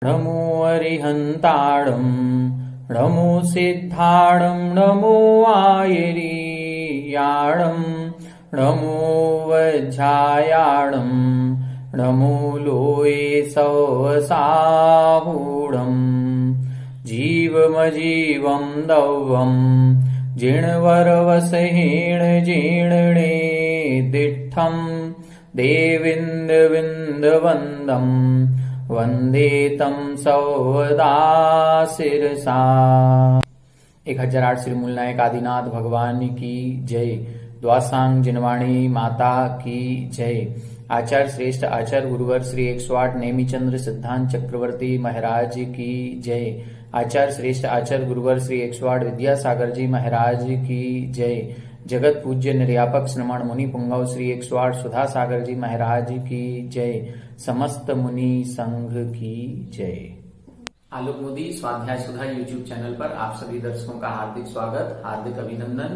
नमो अरिहन्ताणं नमो सिद्धाणं नमो आयर्याणं नमो वज्रायाणं नमो लोये सवसाहूढं जीवमजीवं दौवं जिणवरवसहेण जीर्णे दिट्ठं देविन्दविन्दवन्दम् वंदे तम सौदा शिरसा। 1008 श्री मूलनायक आदिनाथ भगवान की जय। द्वासांग जिनवाणी माता की जय। आचार्य श्रेष्ठ आचार्य गुरुवर श्री 108 नेमीचंद्र सिद्धांत चक्रवर्ती महाराज की जय। आचार्य श्रेष्ठ आचार्य गुरुवर श्री 108 विद्यासागर जी महाराज की जय। जगत पूज्य निर्यापक श्रमण मुनि पुंगव श्री 108 सुधा सागर जी महाराज की जय। समस्त मुनि संघ की जय। आलोक मोदी स्वाध्याय सुधा यूट्यूब चैनल पर आप सभी दर्शकों का हार्दिक स्वागत, हार्दिक अभिनंदन।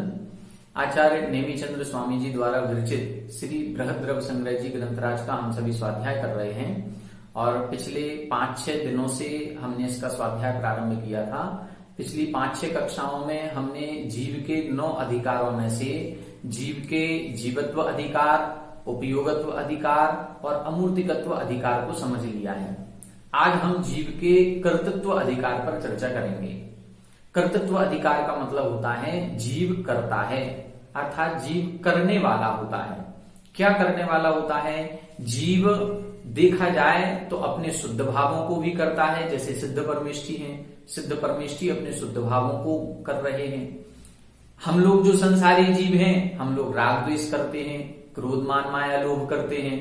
आचार्य नेमीचंद्र स्वामी जी द्वारा विरचित श्री बृहद्रव संग्रह जी ग्रंथराज का हम सभी स्वाध्याय कर रहे हैं और पिछले 5-6 दिनों से हमने इसका स्वाध्याय प्रारंभ किया था। पिछली 5-6 कक्षाओं में हमने जीव के 9 अधिकारों में से जीव के जीवत्व अधिकार, उपयोगत्व अधिकार और अमूर्तिकत्व अधिकार को समझ लिया है। आज हम जीव के कर्तृत्व अधिकार पर चर्चा करेंगे। कर्तृत्व अधिकार का मतलब होता है जीव करता है, अर्थात जीव करने वाला होता है। क्या करने वाला होता है? जीव देखा जाए तो अपने शुद्ध भावों को भी करता है, जैसे सिद्ध परमेष्ठी हैं। सिद्ध परमेष्ठी अपने शुद्ध भावों को कर रहे हैं। हम लोग जो संसारी जीव हैं, हम लोग राग द्वेष करते हैं, क्रोध मान माया लोभ करते हैं,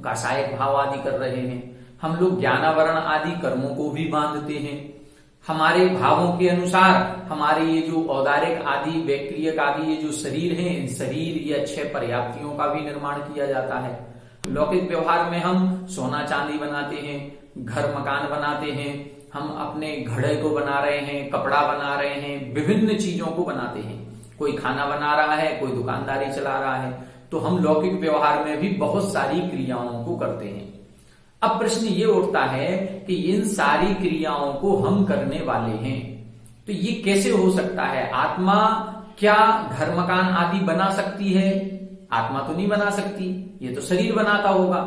काषायक भाव आदि कर रहे हैं। हम लोग ज्ञानावरण आदि कर्मों को भी बांधते हैं। हमारे भावों के अनुसार हमारे ये जो औदारिक आदि वैक्रियक आदि ये जो शरीर हैं, इन शरीर या 6 पर्याप्तियों का भी निर्माण किया जाता है। लौकिक व्यवहार में हम सोना चांदी बनाते हैं, घर मकान बनाते हैं, हम अपने घड़े को बना रहे हैं, कपड़ा बना रहे हैं, विभिन्न चीजों को बनाते हैं। कोई खाना बना रहा है, कोई दुकानदारी चला रहा है। तो हम लौकिक व्यवहार में भी बहुत सारी क्रियाओं को करते हैं। अब प्रश्न ये उठता है कि इन सारी क्रियाओं को हम करने वाले हैं, तो ये कैसे हो सकता है? आत्मा क्या घर मकान आदि बना सकती है? आत्मा तो नहीं बना सकती, ये तो शरीर बनाता होगा।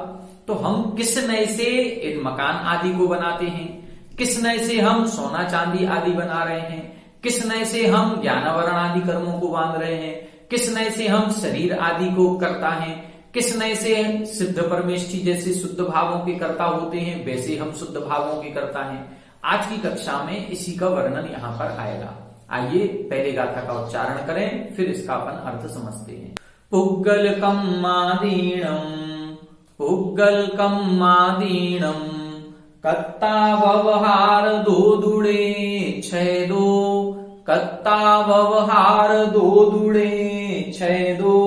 तो हम किस नए से इन मकान आदि को बनाते हैं? किस नए से हम सोना चांदी आदि बना रहे हैं? किस नए से हम ज्ञानावरण आदि कर्मों को बांध रहे हैं? किस नए से हम शरीर आदि को करता है? किस नए से सिद्ध परमेष्ठी जैसे शुद्ध भावों के कर्ता होते हैं, वैसे हम शुद्ध भावों के कर्ता हैं। आज की कक्षा में इसी का वर्णन यहाँ पर आएगा। आइए पहले गाथा का उच्चारण करें, फिर इसका अपन अर्थ समझते हैं। पुग्गलकं मादीणं पुग्गलकं मादीणं कत्ता व्यवहार दो दुड़े छेदो कत्ता व्यवहार दो दुड़े छेदो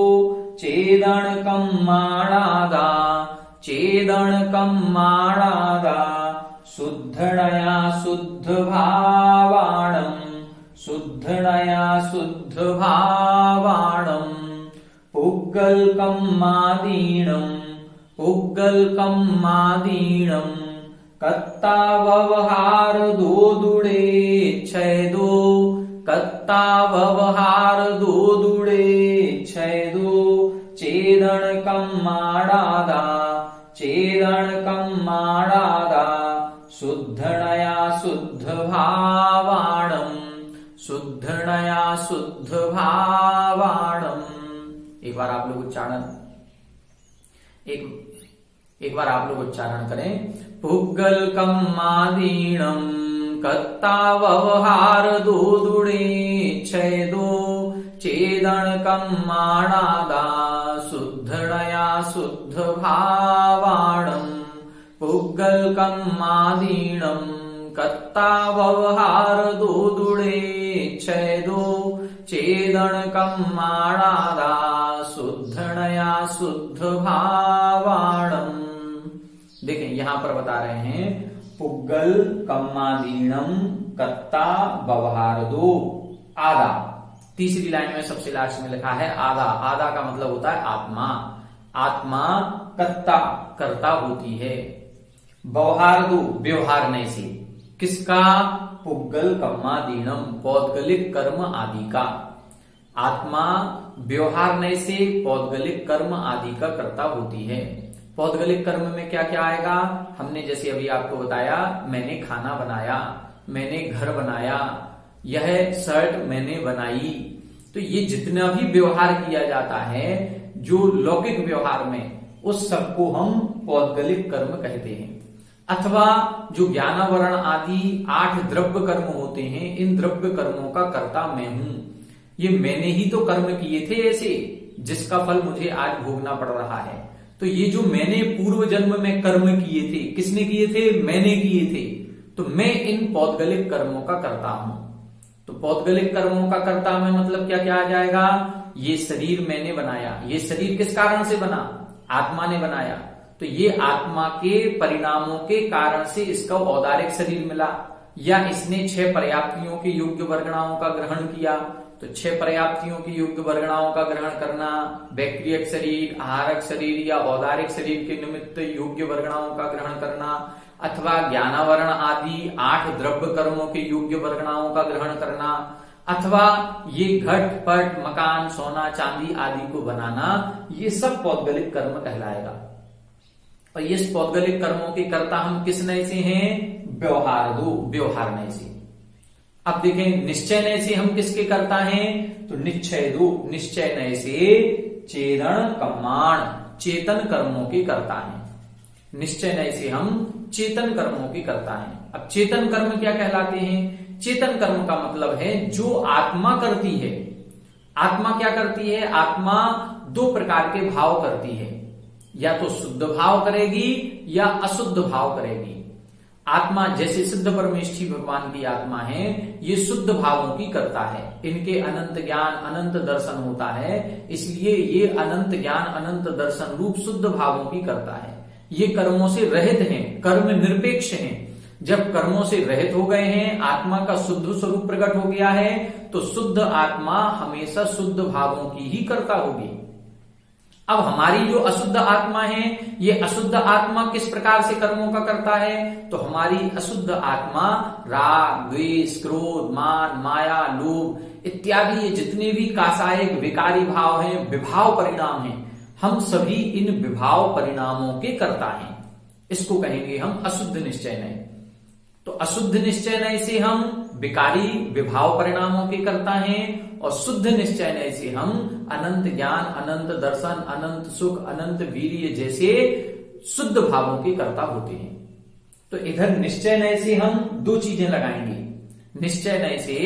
चेदणकं माणादा चेदणकं माणादा शुद्धणया शुद्ध भावाणं शुद्धणया शुद्ध भावाणं पुग्गलकं मादीणं पुग्गलकं मादीणं कत्ता व्यवहार दो दुड़े छेदो कत्ता व्यवहार दो दुड़े छेदो चेदणकं माणादा चेदणकं माणादा शुद्धणया शुद्ध भावाणं शुद्धणया शुद्ध भावाणं। एक बार आप लोग उच्चारण करें। पुग्गलकं मादीणं कत्ता व्यवहार दो दुड़े छेदो चेदणकं माणादा शुद्धणया शुद्ध भावाणं पुग्गलकं मादीणं कत्ता व्यवहार दो दुड़े छेदो चेदणकं माणादा शुद्धणया शुद्ध भावाणं। देखें यहां पर बता रहे हैं पुग्गल कम्मादीणम कत्ता व्यवहार दो आधा। तीसरी लाइन में सबसे लास्ट में लिखा है आधा। आधा का मतलब होता है आत्मा। आत्मा कर्ता करता होती है। व्यवहारदो व्यवहार नय से, किसका? पुग्गल कर्मादीनम पौद्गलिक कर्म आदि का। आत्मा व्यवहार नय से पौद्गलिक कर्म आदि का कर्ता होती है। पौद्गलिक कर्म में क्या क्या आएगा? हमने जैसे अभी आपको बताया, मैंने खाना बनाया, मैंने घर बनाया, यह शर्ट मैंने बनाई। तो ये जितना भी व्यवहार किया जाता है जो लौकिक व्यवहार में, उस सबको हम पौद्गलिक कर्म कहते हैं। अथवा जो ज्ञानावरण आदि 8 द्रव्य कर्म होते हैं, इन द्रव्य कर्मों का कर्ता मैं हूं। ये मैंने ही तो कर्म किए थे ऐसे, जिसका फल मुझे आज भोगना पड़ रहा है। तो ये जो मैंने पूर्व जन्म में कर्म किए थे, किसने किए थे? मैंने किए थे। तो मैं इन पौद्गलिक कर्मों का कर्ता हूं। तो पौद्गलिक कर्मों का कर्ता में मतलब क्या क्या आ जाएगा? ये शरीर मैंने बनाया। ये शरीर किस कारण से बना? आत्मा ने बनाया। तो ये आत्मा के परिणामों के कारण से इसका औदारिक शरीर मिला, या इसने 6 पर्याप्तियों के योग्य वर्गणाओं का ग्रहण किया। तो 6 पर्याप्तियों की योग्य वर्गणाओं का ग्रहण करना, बैक्टीरियक शरीर, आहारक शरीर या औदारिक शरीर के निमित्त योग्य वर्गणाओं का ग्रहण करना, अथवा ज्ञानावरण आदि 8 द्रव्य कर्मों के योग्य वर्गणाओं का ग्रहण करना, अथवा ये घट पट मकान सोना चांदी आदि को बनाना, ये सब पौद्गलिक कर्म कहलाएगा। और ये पौद्गलिक कर्मों के कर्ता हम किस नय से हैं? व्यवहारदो व्यवहार नय से। अब देखें निश्चय नय से हम किसके कर्ता हैं? तो निश्चयदो निश्चय नय से चेदन कर्माण चेतन कर्मों के कर्ता हैं। निश्चय नय से हम चेतन कर्मों के कर्ता हैं। अब चेतन कर्म क्या कहलाते हैं? चेतन कर्म का मतलब है जो आत्मा करती है। आत्मा क्या करती है? आत्मा 2 प्रकार के भाव करती है, या तो शुद्ध भाव करेगी या अशुद्ध भाव करेगी। आत्मा जैसे सिद्ध परमेष्ठी भगवान की आत्मा है, ये शुद्ध भावों की करता है। इनके अनंत ज्ञान अनंत दर्शन होता है, इसलिए ये अनंत ज्ञान अनंत दर्शन रूप शुद्ध भावों की करता है। ये कर्मों से रहित हैं, कर्म निरपेक्ष हैं। जब कर्मों से रहित हो गए हैं, आत्मा का शुद्ध स्वरूप प्रकट हो गया है, तो शुद्ध आत्मा हमेशा शुद्ध भावों की ही करता होगी। अब हमारी जो अशुद्ध आत्मा है, ये अशुद्ध आत्मा किस प्रकार से कर्मों का करता है? तो हमारी अशुद्ध आत्मा राग द्वेष क्रोध मान माया लोभ इत्यादि ये जितने भी कासायिक विकारी भाव हैं, विभाव परिणाम हैं, हम सभी इन विभाव परिणामों के कर्ता हैं। इसको कहेंगे हम अशुद्ध निश्चय नय। तो अशुद्ध निश्चय नय से हम विकारी विभाव परिणामों के कर्ता हैं, और शुद्ध निश्चय नय से हम अनंत ज्ञान अनंत दर्शन अनंत सुख अनंत वीर्य जैसे शुद्ध भावों के कर्ता होते हैं। तो इधर निश्चय नय से हम 2 चीजें लगाएंगे। निश्चय नय से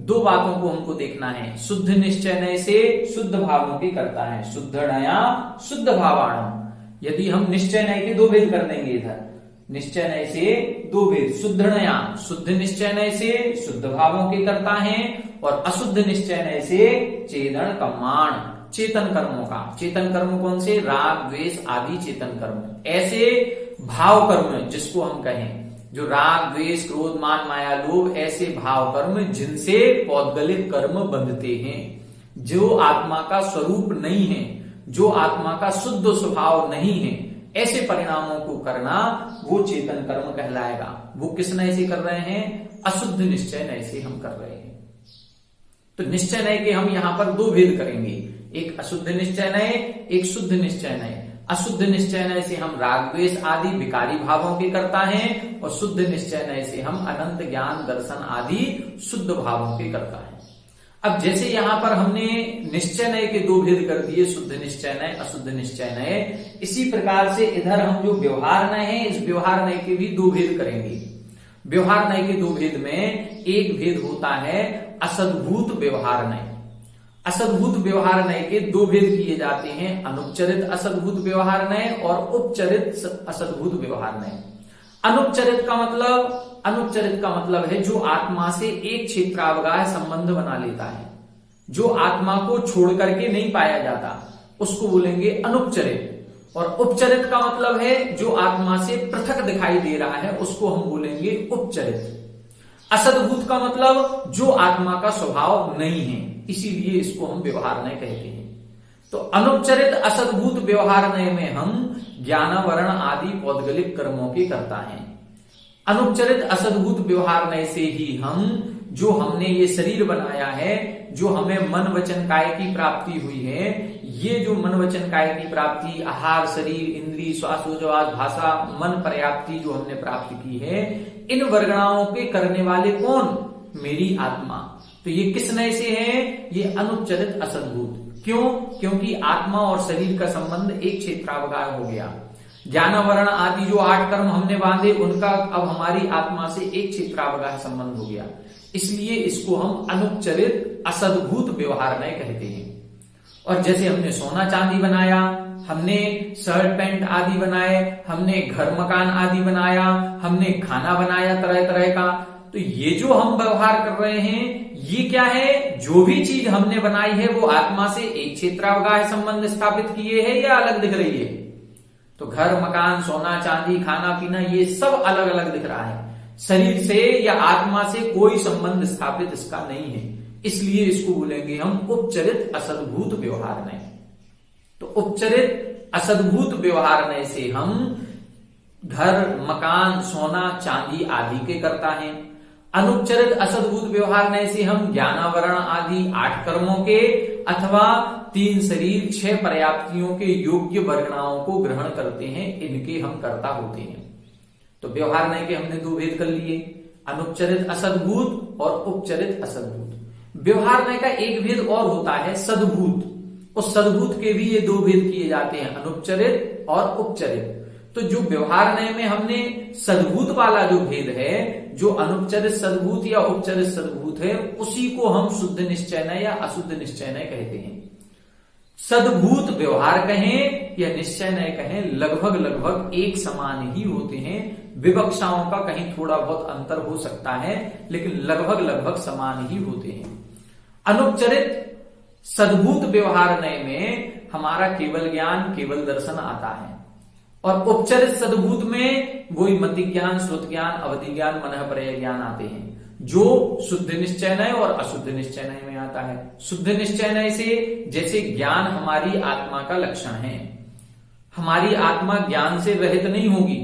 2 बातों को हमको देखना है। शुद्ध निश्चय नय से शुद्ध भावों के कर्ता है, शुद्ध नया शुद्ध भावाणम। यदि हम निश्चय नय के 2 भेद कर देंगे, इधर निश्चय नय से 2 भेद, शुद्ध नया शुद्ध निश्चय नय से शुद्ध भावों के कर्ता हैं, और अशुद्ध निश्चय नय से चेदन कर्माण चेतन कर्मों का। चेतन कर्म कौन से? राग द्वेष आदि चेतन कर्म। ऐसे भाव कर्म जिसको हम कहें, जो राग द्वेष क्रोध मान माया लोभ, ऐसे भाव कर्म जिनसे पौद्गलिक कर्म बंधते हैं, जो आत्मा का स्वरूप नहीं है, जो आत्मा का शुद्ध स्वभाव नहीं है, ऐसे परिणामों को करना वो चेतन कर्म कहलाएगा। वो किस नय से कर रहे हैं? अशुद्ध निश्चय नय से हम कर रहे हैं। तो निश्चय नय के हम यहां पर 2 भेद करेंगे, एक अशुद्ध निश्चय नय, एक शुद्ध निश्चय नय। अशुद्ध निश्चय नय से हम राग द्वेष आदि विकारी भावों के करता हैं, और शुद्ध निश्चय नय से हम अनंत ज्ञान दर्शन आदि शुद्ध भावों के करता है। अब जैसे यहां पर हमने निश्चय नय के 2 भेद कर दिए, शुद्ध निश्चय नय अशुद्ध निश्चय नय, इसी प्रकार से इधर हम जो व्यवहार नय है, इस व्यवहार नय के भी 2 भेद करेंगे। व्यवहार नय के 2 भेद में एक भेद होता है असद्भूत व्यवहार नय। असद्भूत व्यवहार नय के 2 भेद किए जाते हैं, अनुपचरित असद्भूत व्यवहार नय और उपचरित असद्भूत व्यवहार नय। अनुपचरित का मतलब है जो आत्मा से एक क्षेत्रावगाह संबंध बना लेता है, जो आत्मा को छोड़ करके नहीं पाया जाता, उसको बोलेंगे अनुपचरित। और उपचरित का मतलब है जो आत्मा से पृथक दिखाई दे रहा है, उसको हम बोलेंगे उपचरित। असद्भूत का मतलब जो आत्मा का स्वभाव नहीं है, इसीलिए इसको हम व्यवहार नय कहते हैं। तो अनुपचरित असद्भूत व्यवहार नय में हम ज्ञान वर्ण आदि पौद्गलिक कर्मों के करता है। अनुपचरित असद्भूत व्यवहार नय से ही हम जो हमने ये शरीर बनाया है, जो हमें मन वचन काय की प्राप्ति हुई है, ये जो मन वचन काय की प्राप्ति, आहार, शरीर, इंद्रिय, श्वासोच्छ्वास, भाषा, मन पर्याप्ति जो हमने प्राप्त की है, इन वर्गणाओं के करने वाले कौन? मेरी आत्मा। तो ये किस नय से है? ये अनुपचरित असद्भूत। क्यों? क्योंकि आत्मा और शरीर का संबंध एक क्षेत्रावगाह हो गया। ज्ञान वर्ण आदि जो 8 कर्म हमने बांधे, उनका अब हमारी आत्मा से एक क्षेत्रावगाह संबंध हो गया। इसलिए इसको हम अनुपचरित असद्भूत व्यवहार नय कहते हैं। और जैसे हमने सोना चांदी बनाया, हमने शर्ट पैंट आदि बनाए, हमने घर मकान आदि बनाया, हमने खाना बनाया तरह तरह का, तो ये जो हम व्यवहार कर रहे हैं, ये क्या है? जो भी चीज हमने बनाई है वो आत्मा से एक क्षेत्रावगाह संबंध स्थापित किए है या अलग दिख रही है? तो घर मकान, सोना चांदी, खाना पीना, ये सब अलग अलग दिख रहा है। शरीर से या आत्मा से कोई संबंध स्थापित इसका नहीं है। इसलिए इसको बोलेंगे हम उपचरित असद्भूत व्यवहार नय। तो उपचरित असद्भूत व्यवहार नय से हम घर मकान, सोना चांदी आदि के करता है। अनुपचरित असद्भूत व्यवहार नय से हम ज्ञान वर्ण आदि 8 कर्मों के अथवा 3 शरीर 6 पर्याप्तियों के योग्य वर्गणाओं को ग्रहण करते हैं, इनके हम कर्ता होते हैं। तो व्यवहार नय के हमने 2 भेद कर लिए, अनुपचरित असद्भूत और उपचरित असद्भूत। व्यवहार नय का एक भेद और होता है सद्भूत। उस सद्भूत के भी ये 2 भेद किए जाते हैं, अनुपचरित और उपचरित। तो जो व्यवहार नय में हमने सद्भूत वाला जो भेद है, जो अनुपचरित सद्भूत या उपचरित सद्भूत है, उसी को हम शुद्ध निश्चय नय या अशुद्ध निश्चय नय कहते हैं। सद्भूत व्यवहार कहें या निश्चय नय कहें, लगभग लगभग एक समान ही होते हैं। विवक्षाओं का कहीं थोड़ा बहुत अंतर हो सकता है, लेकिन लगभग लगभग समान ही होते हैं। अनुपचरित सद्भूत व्यवहार नय में हमारा केवल ज्ञान, केवल दर्शन आता है, और उपचरित सद्भूत में वही मति ज्ञान, श्रुत ज्ञान, अवधि ज्ञान, मनःपर्यय ज्ञान आते हैं, जो शुद्ध निश्चय नय और अशुद्ध निश्चय नय में आता है। शुद्ध निश्चय नय से जैसे ज्ञान हमारी आत्मा का लक्षण है, हमारी आत्मा ज्ञान से रहित नहीं होगी,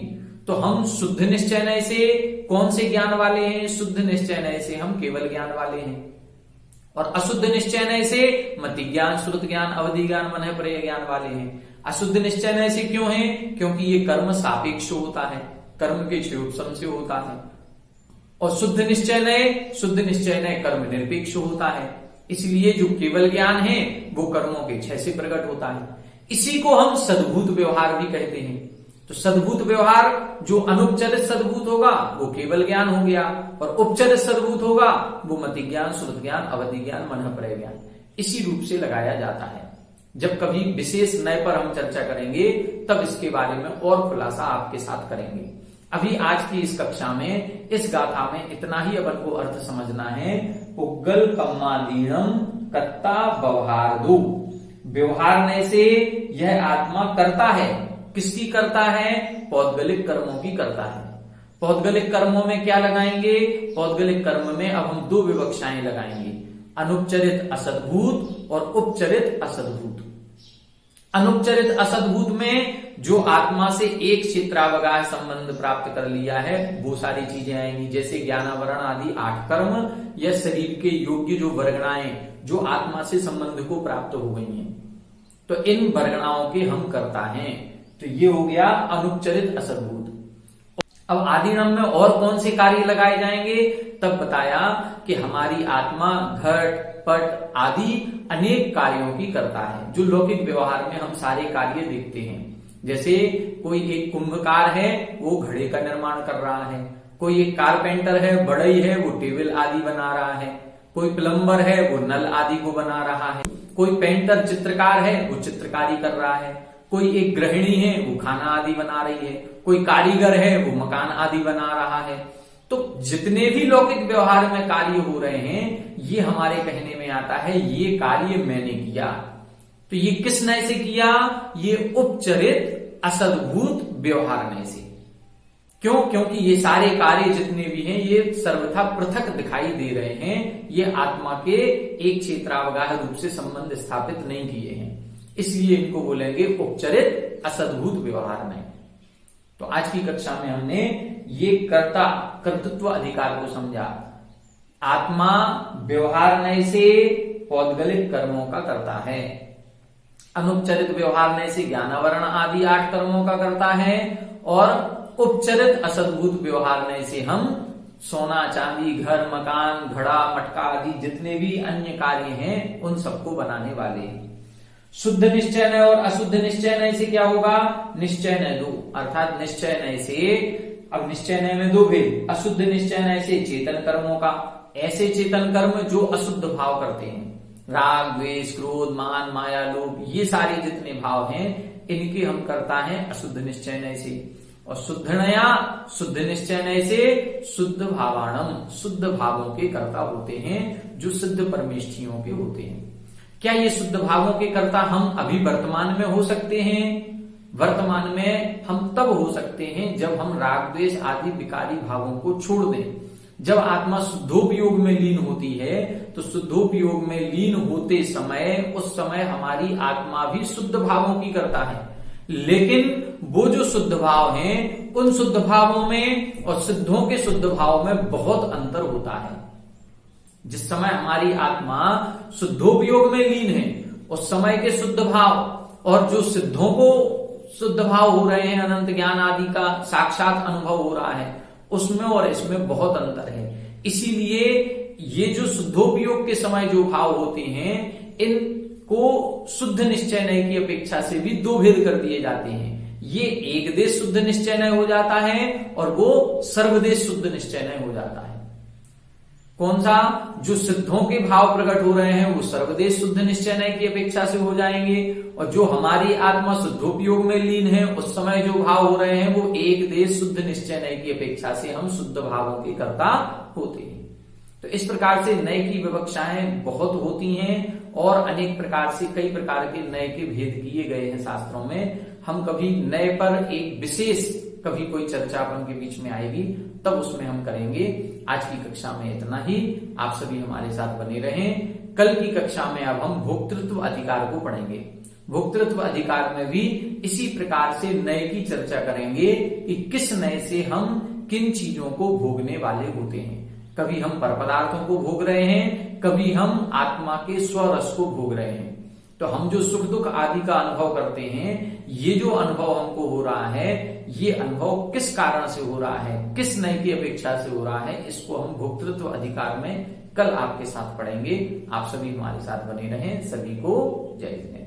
तो हम शुद्ध निश्चय नय से कौन से ज्ञान वाले हैं? शुद्ध निश्चय नय से हम केवल ज्ञान वाले हैं। और अशुद्ध निश्चय नय से मति ज्ञान, श्रुत ज्ञान, अवधि ज्ञान, मनःपर्यय ज्ञान वाले हैं। अशुद्ध निश्चय नय से क्यों है? क्योंकि ये कर्म सापेक्ष होता है, कर्म के क्षयोपशम से होता है। और शुद्ध निश्चय नय कर्म निरपेक्ष होता है। इसलिए जो केवल ज्ञान है वो कर्मों के क्षय से प्रकट होता है। इसी को हम सद्भूत व्यवहार भी कहते हैं। तो सद्भूत व्यवहार जो अनुपचरित सद्भूत होगा वो केवल ज्ञान हो गया, और उपचरित सद्भूत होगा वो मति ज्ञान, श्रुत ज्ञान, अवधि ज्ञान, मनःपर्यय ज्ञान। इसी रूप से लगाया जाता है। जब कभी विशेष नय पर हम चर्चा करेंगे तब इसके बारे में और खुलासा आपके साथ करेंगे। अभी आज की इस कक्षा में, इस गाथा में इतना ही अपन को अर्थ समझना है। पुग्गल कम्मादीनम कत्ता व्यवहारदो। व्यवहार नय से यह आत्मा करता है। किसकी करता है? पौद्गलिक कर्मों की करता है। पौद्गलिक कर्मों में क्या लगाएंगे? पौद्गलिक कर्म में अब हम 2 विवक्षाएं लगाएंगे, अनुपचरित असद्भूत और उपचरित असद्भूत। अनुपचरित असद्भूत में जो आत्मा से एक क्षेत्रावगाह संबंध प्राप्त कर लिया है वो सारी चीजें आएंगी, जैसे ज्ञान वर्ण आदि 8 कर्म या शरीर के योग्य जो वर्गणाएं जो आत्मा से संबंध को प्राप्त हो गई हैं, तो इन वर्गणाओं के हम करता हैं। तो ये हो गया अनुपचरित असद्भूत। अब आदिनम में और कौन से कार्य लगाए जाएंगे? तब बताया कि हमारी आत्मा घट पट आदि अनेक कार्यों की करता है, जो लौकिक व्यवहार में हम सारे कार्य देखते हैं। जैसे कोई एक कुंभकार है, वो घड़े का निर्माण कर रहा है। कोई एक कारपेंटर है, बढ़ई है, वो टेबल आदि बना रहा है। कोई प्लम्बर है, वो नल आदि को बना रहा है। कोई पेंटर चित्रकार है, वो चित्रकारी कर रहा है। कोई एक गृहिणी है, वो खाना आदि बना रही है। कोई कारीगर है, वो मकान आदि बना रहा है। तो जितने भी लौकिक व्यवहार में कार्य हो रहे हैं, ये हमारे कहने में आता है ये कार्य मैंने किया। तो ये किस नय से किया? ये उपचरित असद्भूत व्यवहार नय से। क्यों? क्योंकि ये सारे कार्य जितने भी हैं ये सर्वथा पृथक दिखाई दे रहे हैं, ये आत्मा के एक क्षेत्रावगाह रूप से संबंध स्थापित नहीं किए हैं। इसलिए इनको बोलेंगे उपचरित असद्भूत व्यवहार नय। तो आज की कक्षा में हमने ये कर्तृत्व अधिकार को समझा। आत्मा व्यवहार नय से पौद्गलिक कर्मों का करता है, अनुपचरित व्यवहार नय से ज्ञानावरण आदि 8 कर्मों का करता है, और उपचरित असद्भूत व्यवहार नय से हम सोना चांदी घर मकान घड़ा मटका आदि जितने भी अन्य कार्य हैं उन सबको बनाने वाले हैं। शुद्ध निश्चय नय और अशुद्ध निश्चय नय से क्या होगा? निश्चय नय दो, अर्थात निश्चय नय से, अब निश्चय नय में दो भेद, अशुद्ध निश्चय नय से चेतन कर्मों का, ऐसे चेतन कर्म जो अशुद्ध भाव करते हैं, राग द्वेष क्रोध मान माया लोभ, ये सारे जितने भाव हैं इनके हम करता है अशुद्ध निश्चय नय से। और शुद्ध निश्चय नय से शुद्ध भावाणम, शुद्ध भावों के कर्ता होते हैं जो सिद्ध परमेष्ठियों के होते हैं। क्या ये शुद्ध भावों के कर्ता हम अभी वर्तमान में हो सकते हैं? वर्तमान में हम तब हो सकते हैं जब हम राग द्वेष आदि विकारी भावों को छोड़ दें। जब आत्मा शुद्धोपयोग में लीन होती है तो शुद्धोपयोग में लीन होते समय, उस समय हमारी आत्मा भी शुद्ध भावों की करता है, लेकिन वो जो शुद्ध भाव हैं उन शुद्ध भावों में और सिद्धों के शुद्ध भाव में बहुत अंतर होता है। जिस समय हमारी आत्मा शुद्धोपयोग में लीन है उस समय के शुद्ध भाव और जो सिद्धों को शुद्ध भाव हो रहे हैं, अनंत ज्ञान आदि का साक्षात अनुभव हो रहा है, उसमें और इसमें बहुत अंतर है। इसीलिए ये जो शुद्धोपयोग के समय जो भाव होते हैं इनको शुद्ध निश्चय नय की अपेक्षा से भी दो भेद कर दिए जाते हैं। ये एक देश शुद्ध निश्चय नय हो जाता है और वो सर्वदेश शुद्ध निश्चय नय हो जाता है। कौन सा? जो सिद्धों के भाव प्रकट हो रहे हैं वो सर्वदेश शुद्ध निश्चय नय की अपेक्षा से हो जाएंगे, और जो हमारी आत्मा शुद्धोपयोग में लीन है उस समय जो भाव हो रहे हैं वो एक देश शुद्ध निश्चय नय की अपेक्षा से हम शुद्ध भावों के कर्ता होते हैं। तो इस प्रकार से नय की विवक्षाएं बहुत होती हैं और अनेक प्रकार से कई प्रकार के नय के भेद किए गए हैं शास्त्रों में। हम कभी नय पर एक विशेष कभी कोई चर्चा अपन के बीच में आएगी तब उसमें हम करेंगे। आज की कक्षा में इतना ही। आप सभी हमारे साथ बने रहें। कल की कक्षा में अब हम भोक्तृत्व अधिकार को पढ़ेंगे। भोक्तृत्व अधिकार में भी इसी प्रकार से नय की चर्चा करेंगे कि किस नय से हम किन चीजों को भोगने वाले होते हैं। कभी हम पर पदार्थों को भोग रहे हैं, कभी हम आत्मा के स्वरस को भोग रहे हैं। तो हम जो सुख दुख आदि का अनुभव करते हैं, ये जो अनुभव हमको हो रहा है, ये अनुभव किस कारण से हो रहा है, किस नय की अपेक्षा से हो रहा है, इसको हम भोक्तृत्व अधिकार में कल आपके साथ पढ़ेंगे। आप सभी हमारे साथ बने रहें। सभी को जय जय।